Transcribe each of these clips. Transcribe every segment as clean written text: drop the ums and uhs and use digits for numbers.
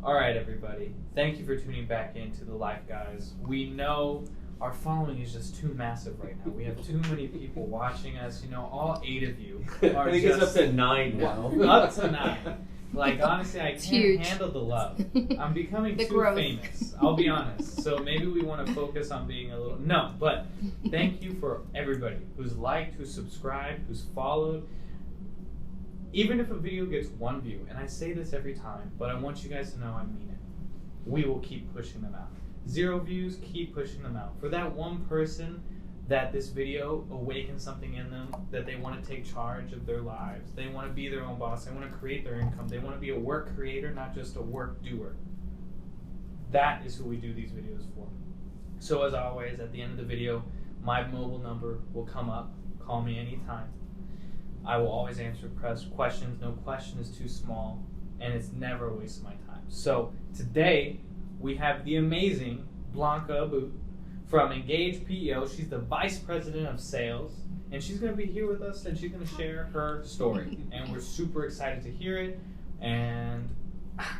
All right, everybody. Thank you for tuning back into the Life Guys. We know our following is just too massive right now. We have too many people watching us. You know, all 8 of you are I think just... it's up to 9 now. Up to 9. Like, honestly, I can't huge. handle the love. I'm becoming The too growth. famous. I'll be honest. So maybe we want to focus on being a little... No, but thank you for everybody who's liked, who's subscribed, who's followed. Even if a video gets 1 view, and I say this every time, but I want you guys to know I mean it. We will keep pushing them out. 0 views, keep pushing them out. For that one person that this video awakens something in them, that they want to take charge of their lives, they want to be their own boss, they want to create their income, they want to be a work creator, not just a work doer. That is who we do these videos for. So as always, at the end of the video, my mobile number will come up. Call me anytime. I will always answer questions. No question is too small, and it's never a waste of my time. So today, we have the amazing Blanca from Engage PEO. She's the Vice President of Sales, and she's going to be here with us, and she's going to share her story. And we're super excited to hear it, and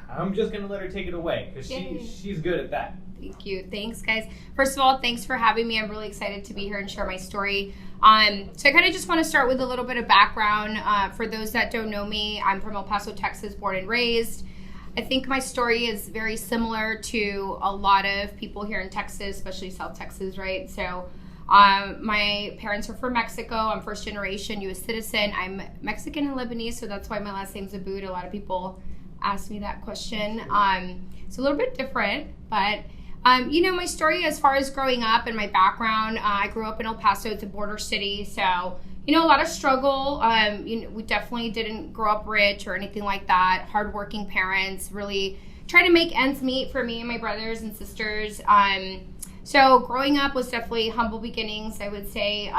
I'm just going to let her take it away, because she's good at that. Thank you. Thanks, guys. First of all, thanks for having me. I'm really excited to be here and share my story. So I kind of just want to start with a little bit of background. For those that don't know me, I'm from El Paso, Texas, born and raised. I think my story is very similar to a lot of people here in Texas, especially South Texas, right? So my parents are from Mexico. I'm first generation U.S. citizen. I'm Mexican and Lebanese, so that's why my last name's Aboud. A lot of people ask me that question. It's a little bit different, but my story as far as growing up and my background, I grew up in El Paso. It's a border city, so a lot of struggle. We definitely didn't grow up rich or anything like that. Hardworking parents, really trying to make ends meet for me and my brothers and sisters. So growing up was definitely humble beginnings, I would say.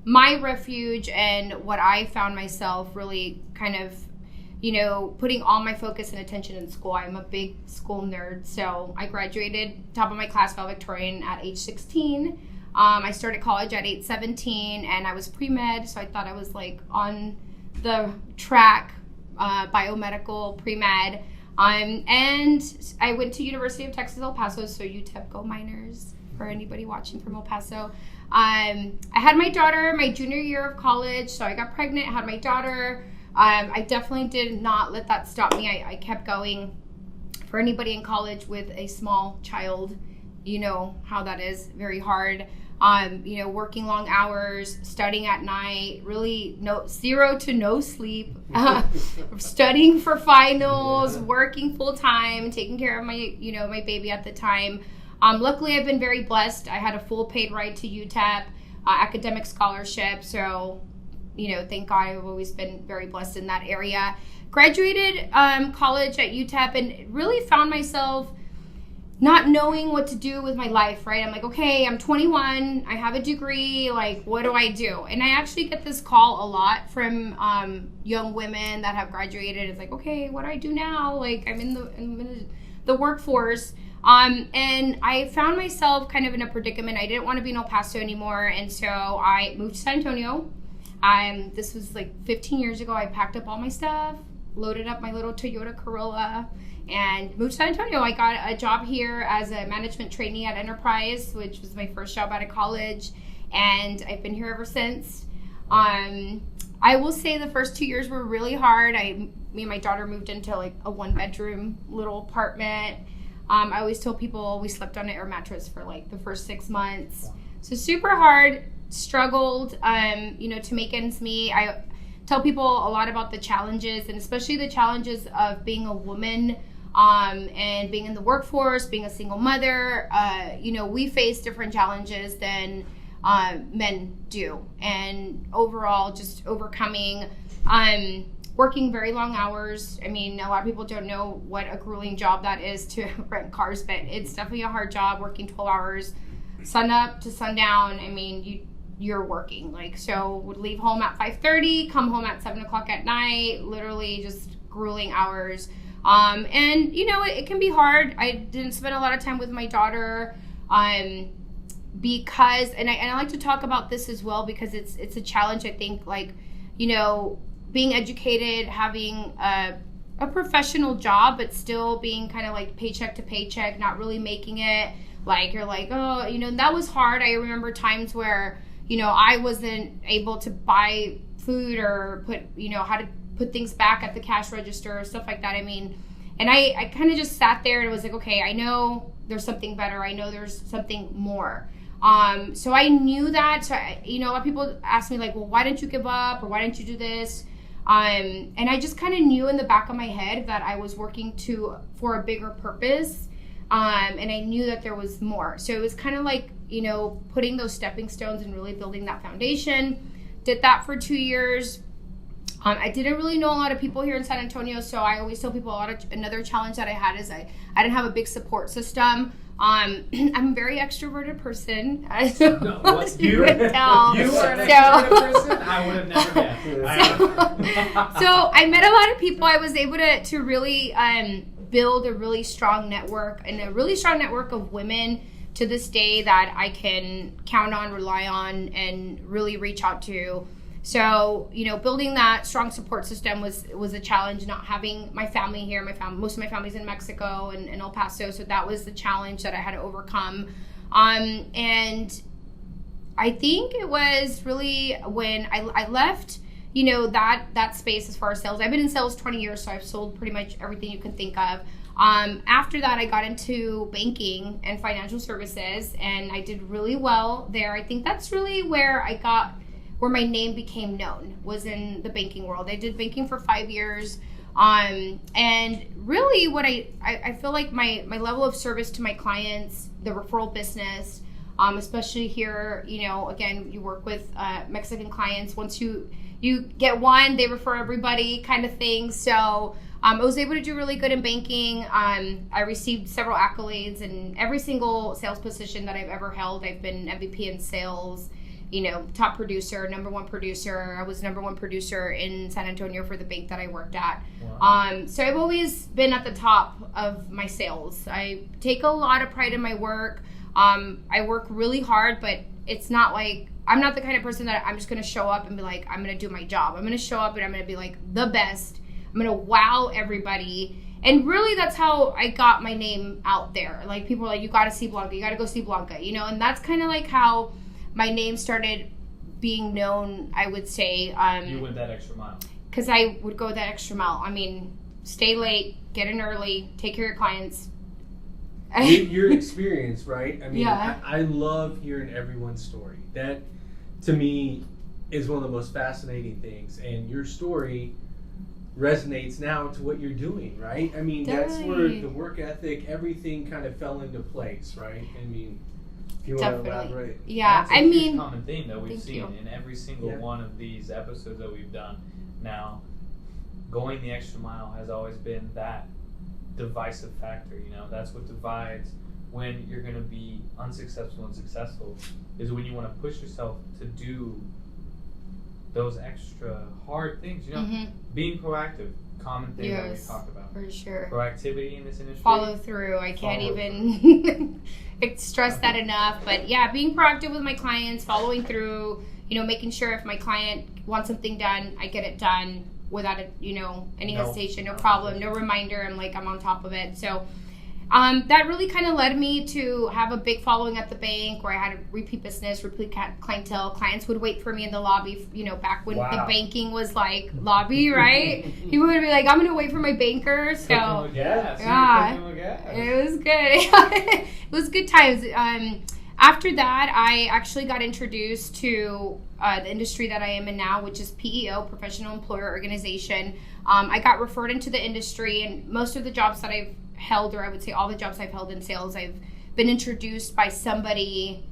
My refuge and what I found myself really kind of putting all my focus and attention in school. I'm a big school nerd, so I graduated top of my class valedictorian at age 16. I started college at age 17, and I was pre-med, so I thought I was like on the track, biomedical pre-med. And I went to University of Texas, El Paso, so UTEP, go Miners, for anybody watching from El Paso. I had my daughter my junior year of college, so I got pregnant, had my daughter. I definitely did not let that stop me. I kept going. For anybody in college with a small child, you know how that is, very hard. Working long hours, studying at night, really 0 to no sleep, studying for finals, working full time, taking care of my baby at the time. Luckily, I've been very blessed. I had a full paid ride to UTEP, academic scholarship, so thank God I've always been very blessed in that area. Graduated college at UTEP and really found myself not knowing what to do with my life, right? I'm like, okay, I'm 21, I have a degree, like, what do I do? And I actually get this call a lot from young women that have graduated. It's like, okay, what do I do now? Like, I'm in the workforce. And I found myself kind of in a predicament. I didn't want to be in El Paso anymore, and so I moved to San Antonio. This was like 15 years ago. I packed up all my stuff, loaded up my little Toyota Corolla, and moved to San Antonio. I got a job here as a management trainee at Enterprise, which was my first job out of college, and I've been here ever since. I will say the first 2 years were really hard. Me and my daughter moved into like a 1-bedroom little apartment. I always tell people we slept on an air mattress for like the first 6 months. So super hard, struggled, to make ends meet. I tell people a lot about the challenges, and especially the challenges of being a woman, and being in the workforce, being a single mother. We face different challenges than men do. And overall, just overcoming, working very long hours. I mean, a lot of people don't know what a grueling job that is to rent cars, but it's definitely a hard job, working 12 hours, sun up to sundown. I mean, you're working. Like, so would leave home at 5:30, come home at 7 o'clock at night, literally just grueling hours. It can be hard. I didn't spend a lot of time with my daughter, because, and I like to talk about this as well, because it's a challenge, I think, like, being educated, having a a professional job, but still being kind of like paycheck to paycheck, not really making it. Like, you're like, oh, you know, that was hard. I remember times where, you know, I wasn't able to buy food or put, you know, how to put things back at the cash register or stuff like that. I mean, and I kind of just sat there and was like, okay, I know there's something better. I know there's something more. So I knew that. So, you know, a lot of people ask me like, well, why didn't you give up, or why didn't you do this? And I just kind of knew in the back of my head that I was working for a bigger purpose. And I knew that there was more. So it was kind of like, you know, putting those stepping stones and really building that foundation. Did that for 2 years. I didn't really know a lot of people here in San Antonio, so I always tell people another challenge that I had is I didn't have a big support system. I'm a very extroverted person. No, what, you can tell. You are an extroverted person? I would have never guessed. So I met a lot of people. I was able to really build a really strong network, and a really strong network of women to this day that I can count on, rely on, and really reach out to. So, you know, building that strong support system was a challenge, not having my family here. Most of my family's in Mexico and El Paso, so that was the challenge that I had to overcome. And I think it was really when I left, you know, that space as far as sales. I've been in sales 20 years, so I've sold pretty much everything you can think of. After that, I got into banking and financial services, and I did really well there. I think that's really where my name became known, was in the banking world. I did banking for 5 years. And really what I feel like my level of service to my clients, the referral business, especially here, you know, again, you work with Mexican clients. Once you get one, they refer everybody kind of thing. So I was able to do really good in banking. I received several accolades in every single sales position that I've ever held. I've been MVP in sales, you know, top producer, number one producer. I was number one producer in San Antonio for the bank that I worked at. Wow. So I've always been at the top of my sales. I take a lot of pride in my work. I work really hard, but it's not like, I'm not the kind of person that I'm just going to show up and be like, I'm going to do my job. I'm going to show up and I'm going to be like the best. I'm going to wow everybody. And really that's how I got my name out there. Like, people are like, you got to see Blanca. You got to go see Blanca, you know, and that's kind of like how my name started being known, I would say. You went that extra mile. Because I would go that extra mile. I mean, stay late, get in early, take care of your clients. Your experience, right? I mean, yeah. I love hearing everyone's story. That, to me, is one of the most fascinating things. And your story resonates now to what you're doing, right? I mean, Definitely. That's where the work ethic, everything kind of fell into place, right? I mean, if you want to elaborate. Yeah, that's a huge common theme that we've seen in every single one of these episodes that we've done. Now, going the extra mile has always been that divisive factor, you know. That's what divides when you're going to be unsuccessful and successful, is when you want to push yourself to do those extra hard things, you know. Mm-hmm. Being proactive, common thing that we talk about. For sure. Proactivity in this industry. Follow through. I can't even stress that enough. But yeah, being proactive with my clients, following through, you know, making sure if my client wants something done, I get it done without any hesitation, no problem, no reminder. I'm on top of it. So that really kind of led me to have a big following at the bank, where I had a repeat business, repeat clientele. Clients would wait for me in the lobby, you know, back when the banking was like lobby, right? People would be like, I'm going to wait for my banker. So yeah, it was good. It was good times. After that, I actually got introduced to the industry that I am in now, which is PEO, Professional Employer Organization. I got referred into the industry, and most of the jobs that I've held, or I would say all the jobs I've held in sales, I've been introduced by somebody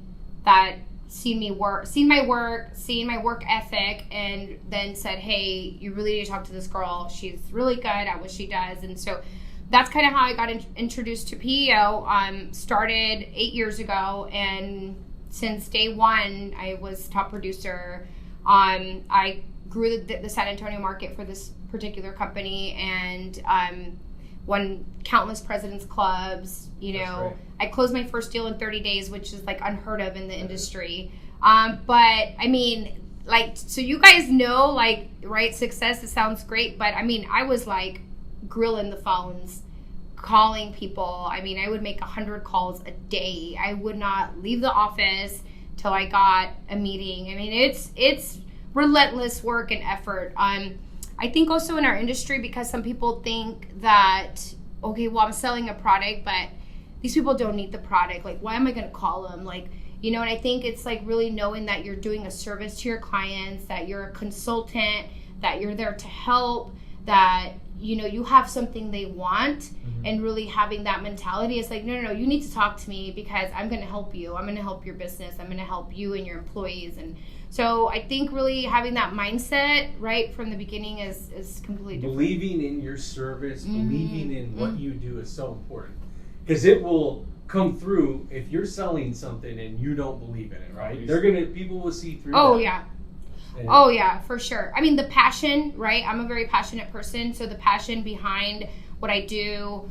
that seen my work, seen my work ethic, and then said, hey, you really need to talk to this girl. She's really good at what she does. And so that's kind of how I got introduced to PEO. Started 8 years ago, and since day one, I was top producer. I grew the San Antonio market for this particular company, and won countless presidents clubs. You know, I closed my first deal in 30 days, which is like unheard of in the industry. But I mean, like, so you guys know, like, right, success, it sounds great, but I mean, I was like grilling the phones, calling people. I mean, I would make 100 calls a day. I would not leave the office till I got a meeting. I mean, it's relentless work and effort. I think also in our industry, because some people think that, okay, well, I'm selling a product, but these people don't need the product. Like, why am I going to call them? Like, you know, and I think it's like really knowing that you're doing a service to your clients, that you're a consultant, that you're there to help, that, you know, you have something they want, and really having that mentality is like, no, you need to talk to me because I'm going to help you. I'm going to help your business. I'm going to help you and your employees. And so I think really having that mindset right from the beginning is completely different. Believing in your service, believing in what you do is so important, because it will come through if you're selling something and you don't believe in it, right? People will see through that. Yeah. Oh yeah, for sure. I mean, the passion, right? I'm a very passionate person, so the passion behind what I do,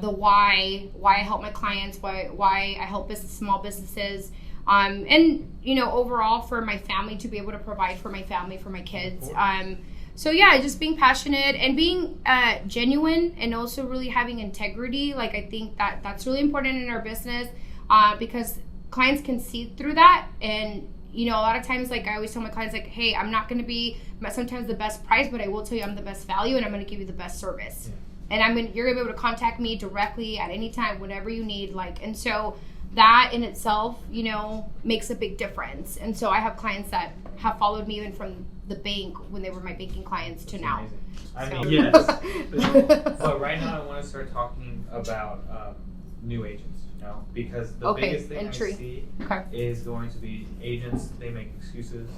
the why I help my clients, why I help small businesses, and you know, overall for my family to be able to provide for my family, for my kids. So yeah, just being passionate and being genuine, and also really having integrity. Like, I think that's really important in our business, because clients can see through that. And you know, a lot of times, like I always tell my clients, like, hey, I'm not going to be sometimes the best price, but I will tell you I'm the best value, and I'm going to give you the best service. And you're going to be able to contact me directly at any time, whatever you need. Like, and so that in itself, you know, makes a big difference. And so I have clients that have followed me even from the bank when they were my banking clients to now. Amazing. I mean, yes. But right now I want to start talking about new agents, you know, because the biggest thing I see is going to be agents. They make excuses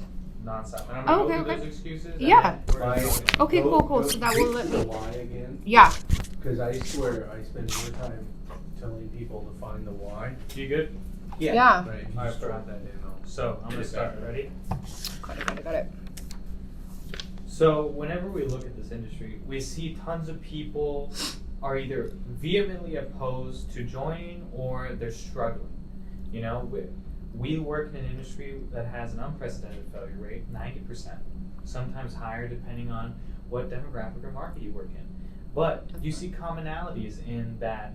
nonstop. And I'm going to go through those excuses. Yeah. Okay, cool. So that will let me. Why again? Yeah. Because I swear I spend more time telling people to find the why. You good? Yeah. Right. I forgot that. So I'm going to start. Ready? Got it. So whenever we look at this industry, we see tons of people are either vehemently opposed to joining or they're struggling. You know, we work in an industry that has an unprecedented failure rate, 90%, sometimes higher depending on what demographic or market you work in. But you see commonalities in that,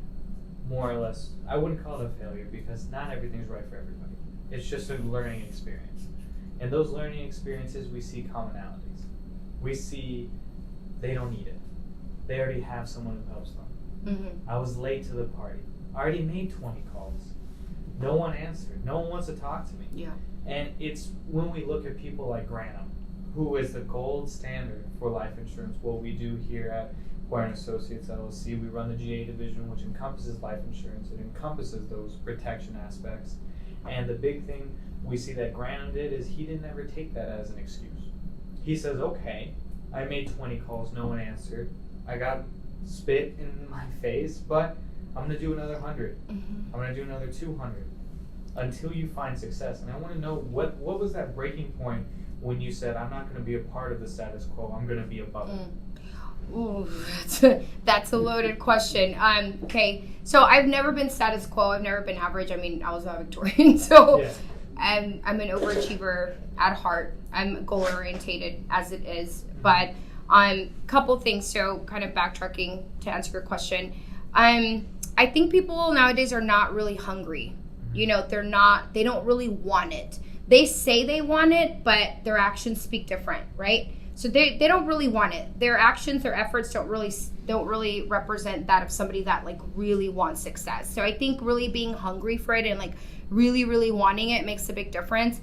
more or less. I wouldn't call it a failure because not everything's right for everybody. It's just a learning experience. And those learning experiences, we see commonalities. We see they don't need it. They already have someone who helps them. I was late to the party. I already made 20 calls. No one answered. No one wants to talk to me. Yeah. And it's when we look at people like Granum, who is the gold standard for life insurance, what we do here at Guard & Associates LLC. We run the GA division, which encompasses life insurance. It encompasses those protection aspects. And the big thing we see that Granum did is he didn't ever take that as an excuse. He says, okay, I made 20 calls, no one answered. I got spit in my face, but I'm going to do another 100. I'm going to do another 200 until you find success. And I want to know what was that breaking point when you said, I'm not going to be a part of the status quo, I'm going to be above it? Ooh, that's a loaded question. Okay, so I've never been status quo. I've never been average. I mean, I was valedictorian, so yeah. I'm an overachiever at heart. I'm goal orientated as it is. But couple things. So kind of backtracking to answer your question. I think people nowadays are not really hungry. You know, they don't really want it. They say they want it, but their actions speak different, right? So they don't really want it. Their actions, their efforts don't really represent that of somebody that like really wants success. So I think really being hungry for it and like really, really wanting it makes a big difference.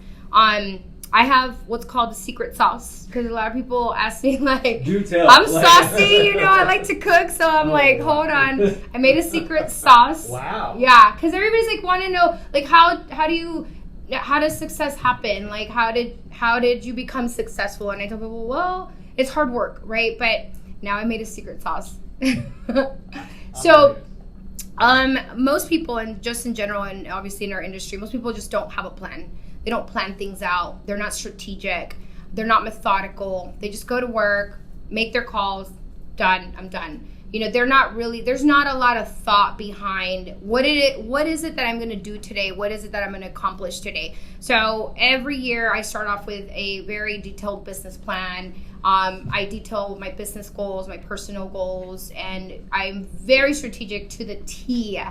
I have what's called the secret sauce because a lot of people ask me like, do tell. I'm saucy, you know, I like to cook. So I'm hold on. I made a secret sauce. Wow. Yeah. Cause everybody's like want to know like, how does success happen? Like how did you become successful? And I tell people, well, it's hard work, right? But now I made a secret sauce. So, most people, and just in general, and obviously in our industry, most people just don't have a plan. They don't plan things out. They're not strategic. They're not methodical. They just go to work, make their calls, done, I'm done. they're not really, there's not a lot of thought behind what is it that I'm going to do today? What is it that I'm going to accomplish today? So every year I start off with a very detailed business plan. I detail my business goals, my personal goals, and I'm very strategic to the T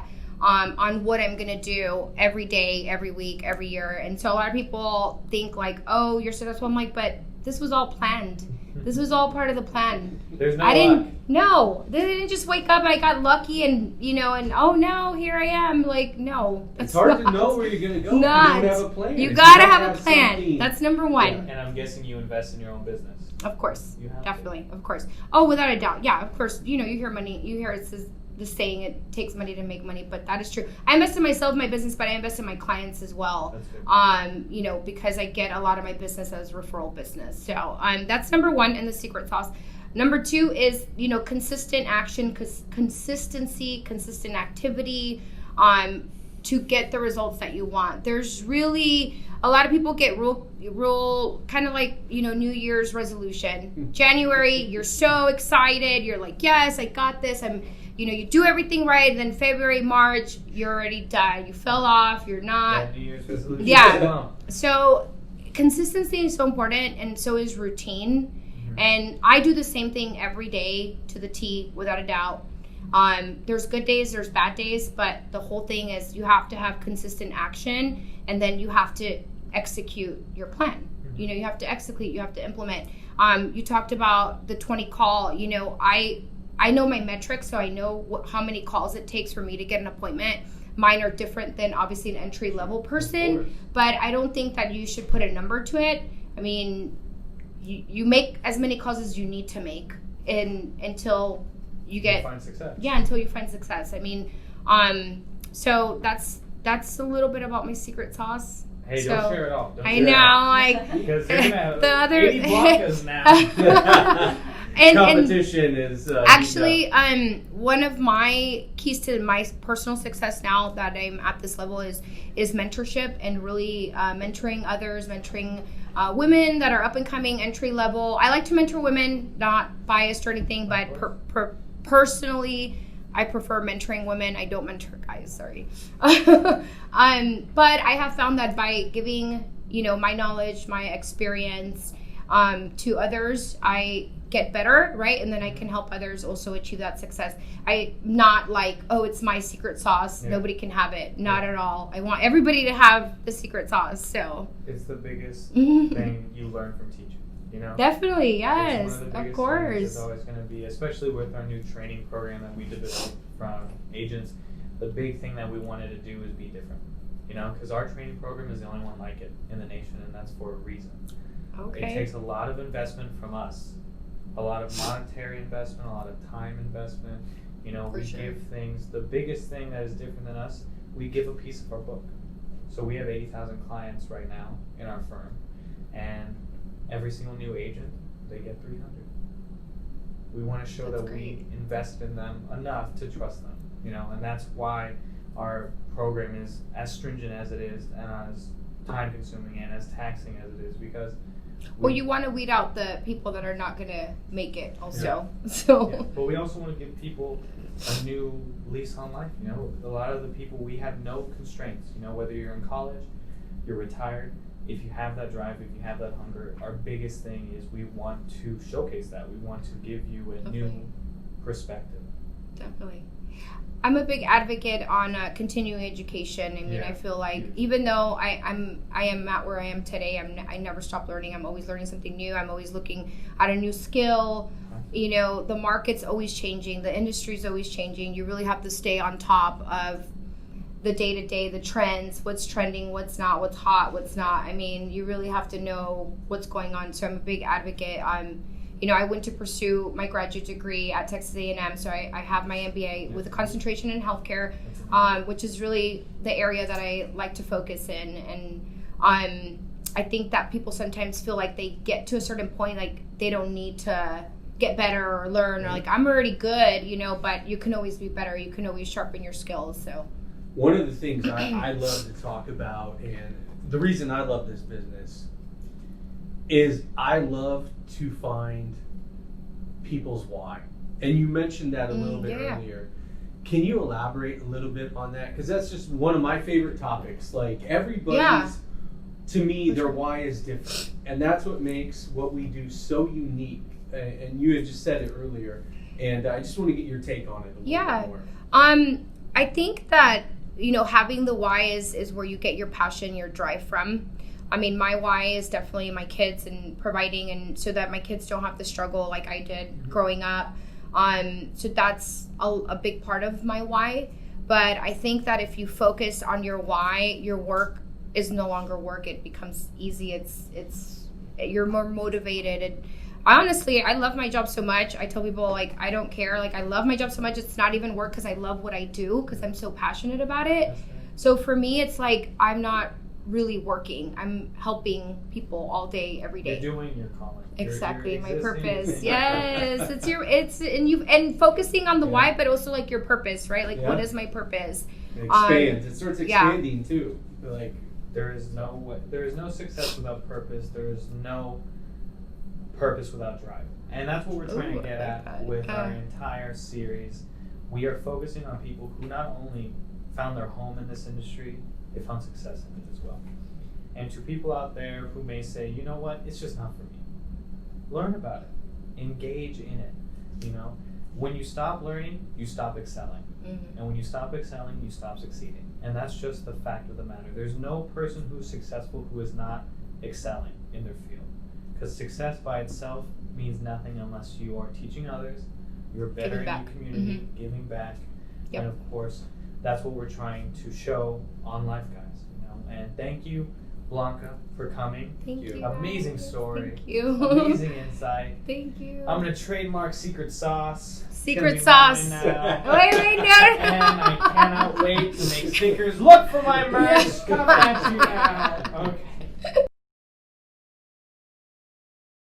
on what I'm going to do every day, every week, every year. And so a lot of people think like, oh, you're successful. I'm like, but this was all planned. This was all part of the plan. There's no luck. No, they didn't just wake up. I got lucky, and and oh no, here I am. Like no, it's hard to know where you're gonna go. Not. You don't have a plan. You gotta have a plan. Something. That's number one. Yeah. And I'm guessing you invest in your own business. Of course, you have definitely, of course. Oh, without a doubt, yeah. Of course, you hear money. You hear it's the saying, it takes money to make money, but that is true. I invest in myself, my business, but I invest in my clients as well. That's good. Because I get a lot of my business as referral business. So that's number one in the secret sauce. Number two is, consistent action, consistency, consistent activity to get the results that you want. There's really, a lot of people get real kind of like, New Year's resolution. January, you're so excited. You're like, yes, I got this. You do everything right. And then February, March, you're already done. You fell off. You're not. New Year's resolution. Yeah. So consistency is so important, and so is routine. And I do the same thing every day to the T, without a doubt. There's good days, there's bad days, but the whole thing is you have to have consistent action, and then you have to execute your plan. You have to execute, you have to implement. You talked about the 20 call. I know my metrics, so I know how many calls it takes for me to get an appointment. Mine are different than obviously an entry level person, but I don't think that you should put a number to it. I mean, you make as many calls as you need to make until you find success. Yeah, until you find success. I mean, so that's a little bit about my secret sauce. Hey, don't share it all. I know, because you're gonna have the other 80 Blancas now. Competition is actually one of my keys to my personal success now that I'm at this level is mentorship, and really mentoring others, mentoring women that are up and coming, entry level. I like to mentor women, not biased or anything, but personally, I prefer mentoring women. I don't mentor guys, sorry. But I have found that by giving, my knowledge, my experience to others, I get better, right? And then I can help others also achieve that success. I not like, oh, it's my secret sauce. Yeah. Nobody can have it. Not at all. I want everybody to have the secret sauce. So it's the biggest thing you learn from teaching. Definitely, yes, of course. It's always going to be, especially with our new training program that we developed from agents. The big thing that we wanted to do is be different. Because our training program is the only one like it in the nation, and that's for a reason. Okay. It takes a lot of investment from us. A lot of monetary investment, a lot of time investment. We give things. The biggest thing that is different than us, we give a piece of our book. So we have 80,000 clients right now in our firm, and every single new agent, they get 300. We want to show that we invest in them enough to trust them, and that's why our program is as stringent as it is, and as time consuming and as taxing as it is, because you want to weed out the people that are not going to make it also. Yeah. So. Yeah. But we also want to give people a new lease on life. A lot of the people, we have no constraints. Whether you're in college, you're retired, if you have that drive, if you have that hunger, our biggest thing is we want to showcase that. We want to give you a new perspective. Definitely. I'm a big advocate on continuing education. I mean, I feel like even though I am at where I am today, I never stop learning. I'm always learning something new. I'm always looking at a new skill. The market's always changing. The industry's always changing. You really have to stay on top of the day-to-day, the trends, what's trending, what's not, what's hot, what's not. I mean, you really have to know what's going on. So I'm a big advocate. I went to pursue my graduate degree at Texas A&M, so I have my MBA with a concentration in healthcare, which is really the area that I like to focus in. And I think that people sometimes feel like they get to a certain point, like they don't need to get better or learn, or like I'm already good, but you can always be better. You can always sharpen your skills. So one of the things I love to talk about, and the reason I love this business, is I love to find people's why. And you mentioned that a little bit yeah. earlier. Can you elaborate a little bit on that? Because that's just one of my favorite topics. Like everybody's, to me, their why is different. And that's what makes what we do so unique. And you had just said it earlier. And I just want to get your take on it a little bit more. I think that, having the why is where you get your passion, your drive from. I mean, my why is definitely my kids and providing, and so that my kids don't have to struggle like I did growing up. So that's a big part of my why. But I think that if you focus on your why, your work is no longer work. It becomes easy. It's you're more motivated. And I love my job so much. I tell people, like, I don't care. Like, I love my job so much. It's not even work because I love what I do because I'm so passionate about it. So for me, it's like I'm not really working. I'm helping people all day, every day. You're doing your calling. Exactly, you're my purpose. existing. Yes, and focusing on the why, but also like your purpose, right? Like, what is my purpose? It expands. It starts expanding too. Like there is no success without purpose. There is no purpose without drive, and that's what we're trying to get at with our entire series. We are focusing on people who not only found their home in this industry, they found success in it as well. And to people out there who may say, you know what, it's just not for me. Learn about it. Engage in it. When you stop learning, you stop excelling. Mm-hmm. And when you stop excelling, you stop succeeding. And that's just the fact of the matter. There's no person who's successful who is not excelling in their field. Because success by itself means nothing unless you are teaching others, you're bettering your community, giving back. Yep. And of course, that's what we're trying to show on Life Guys. And thank you, Blanca, for coming. Thank you. Amazing story. Thank you. Amazing insight. Thank you. I'm gonna trademark secret sauce. Secret sauce. Wait, no. And I cannot wait to make stickers. Look for my merch. Come at you now. Okay.